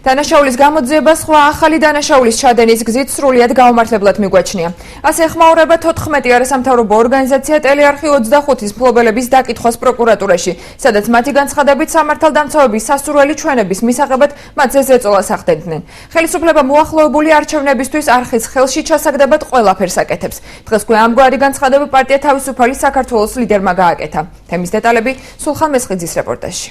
დანაშაულის გამოძიება სხვა ახალი დანაშაულის ჩადენის გზით სრულიად გაუმართლებლად მიგვაჩნია. ასე ეხმაურება 14 არასამთავრობო ორგანიზაცია ტელეარხი 25-ის მფლობელების დაკითხვას პროკურატურაში, სადაც მათი განცხადებით სამართალდამცავების სასურველი ჩვენების მისაღებად მათზე ზეწოლას ახდენდნენ. ხელისუფლება მოახლოებული არჩევნებისთვის არხის ხელში ჩასაგდებად ყველაფერს აკეთებს. დღეს ქვე ამგვარი განცხადება პარტია თავისუფალი საქართველოს ლიდერმა გააკეთა. თემის დეტალები სულხან მესხიძის რეპორტაჟში.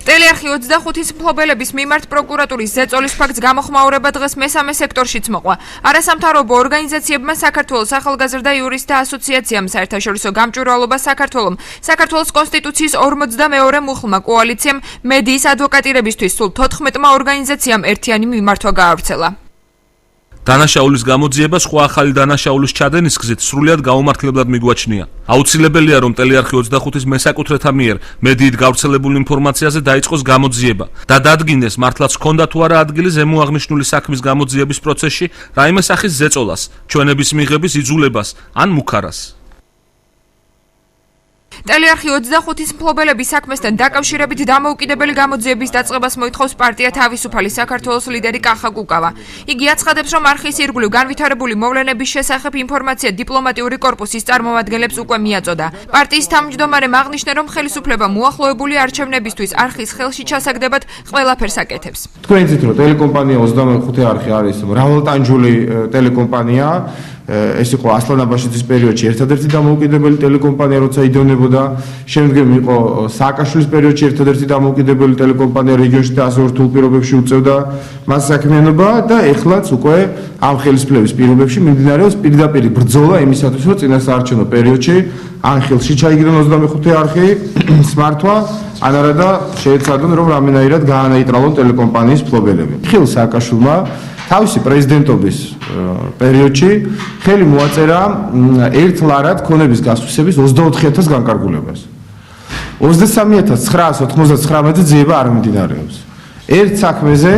ტელეარხი 25-ის მფლობელების მიმართ პროკურატურის ზეწოლის ფაქტს გამოხმაურება დღეს მესამე სექტორშიც მოყვა. არასამთავრობო ორგანიზაციებმა საქართველოს ახალგაზრდა იურისტთა ასოციაციამ, საერთაშორისო გამჭვირვალობა საქართველომ, საქართველოს კონსტიტუციის 42 მუხლმა კოალიციამ, მედიის ადვოკატირებისთვის სულ 14 ორგანიზაციამ ერთიანი მიმართვა გაავრცელა. დანაშაულის გამოძიება სხვა ახალი დანაშაულის ჩადენის გზით სრულიად გაუმართლებლად მიგვაჩნია. აუცილებელია, რომ ტელეარხი 25-ის მესაკუთრეთა მიერ მედიით გავრცელებულ ინფორმაციაზე დაიწყოს გამოძიება და დადგინდეს მართლაც ჰქონდა თუ არა ადგილი ზემოაღნიშნული საქმის გამოძიების პროცესში რაიმე სახის ზეწოლას, ჩვენების მიღების იძულებას ან მუქარას. ტელეარხი 25-ის მფლობელების საქმესთან დაკავშირებით დამოუკიდებელი გამოძიების დაწყებას მოითხოვს პარტია თავისუფალი საქართველოს ლიდერი კახა კუკავა. იგი აცხადებს, რომ არხის ირგვლივ განვითარებული მოვლენების შესახებ ინფორმაცია დიპლომატიური კორპუსის წარმომადგენლებს უკვე მიაწოდა. პარტიის თავმჯდომარემ აღნიშნა, რომ ხელისუფლება მოახლოებული არჩევნებისთვის არხის ხელში ჩასაგდებად ყველაფერს აკეთებს. თქვენ იცით, რომ ტელეკომპანია 25 არხი არის მრავალტანჯული ტელეკომპანია. ეს იყო ასლანაბაშიძის პერიოდში ერთადერთი დამოუკიდებელი ტელეკომპანია, როცა იდევნებოდა. შემდგომ იყო სააკაშვილის პერიოდში ერთადერთი დამოუკიდებელი ტელეკომპანია რეგიონში და ასე რთულ პირობებში უწევდა მას საქმიანობა და ეხლაც უკვე ამ ხელისუფლების პირობებში მიმდინარეობს პირდაპირ ბრძოლა იმისათვის, რომ წინასაარჩევნო პერიოდში ან ხელში ჩაიგდონ 25 არხი სმართვა, ან არა და შეეცადონ, რომ რამენაირად გაანეიტრალონ ტელეკომპანიის მფლობელები. ხილ სააკაშვილმა თავისი პრეზიდენტობის პერიოდში ხელი მოაწერა ერთლარად ქონების გასვისების 24,000 განკარგულებას. 23,999 ძიება არ მიმდინარეობს. ერთ საქმეზე,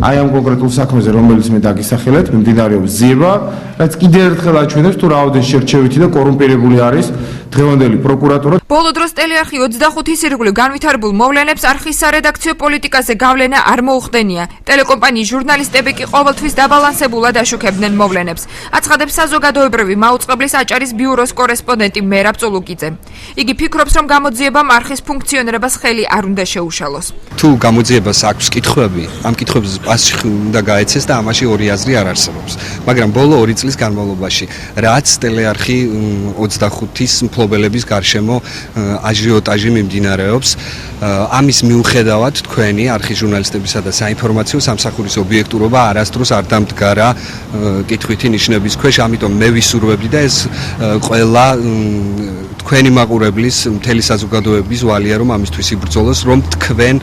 აი ამ კონკრეტულ საქმეზე, რომელიც მე დაგისახელეთ, მიმდინარეობს ძიება, რაც კიდევ ერთხელ აჩვენებს თუ რაოდენ შერჩევითი და კორუმპირებული არის დღევანდელი პროკურატურა. ბოლო დროს ტელეარხი 25-ის ირგვლივ განვითარებულ მოვლენებს არხის სარედაქციო პოლიტიკაზე გავლენა არ მოუხდენია. ტელეკომპანიის ჟურნალისტები კი ყოველთვის დაბალანსებულად აშუქებდნენ მოვლენებს. აცხადებს საზოგადოებრივი მაუწყებლის აჭარის ბიუროს კორესპონდენტი მერაბ წულუკიძე. იგი ფიქრობს, რომ გამოძიებამ არხის ფუნქციონირებას ხელი არ უნდა შეუშალოს. თუ გამოძიებას აქვს კითხვები, ამ კითხვებზე პასუხი უნდა გაეცეს და ამაში ორი აზრი არ არსებობს. მაგრამ ბოლო 2 წლის განმავლობაში, რაც ტელეარხი 25-ის მფლობელების გარშემო აჟიოტაჟი მიმდინარეობს, ამის მიუხედავად თქვენი არხის ჟურნალისტებისა და საინფორმაციო სამსახურის ობიექტურობა არასდროს არ დამდგარა კითხვითი ნიშნების ქვეშ, ამიტომ მე ვისურვებდი და ეს ყველა თქვენი მაყურებლის მთელი საზოგადოების ვალია, რომ ამისთვის იბრძოლოს, რომ თქვენ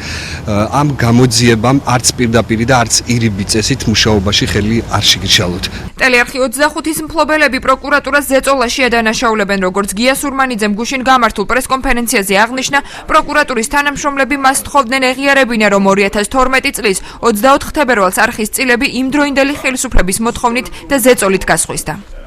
ამ გამოძიებამ არც პირდაპირ და არც ირიბი წესით მუშაობაში ხელი არ შეგიშალოთ. ტელეარხი 25-ის მფლობელები პროკურატურას ზეწოლაში ადანაშაულებენ, როგორც გია სურმანიძემ გუშინ გამართულ პრესკონფერენციაზე აღნიშნა, პროკურატურის თანამშრომლები მას თხოვდნენ ეღიარებინა, რომ 2012 წლის 24 თებერვალს არხის წილები იმდროინდელი ხელისუფლების მოთხოვნით და ზეწოლით გასხვისდა.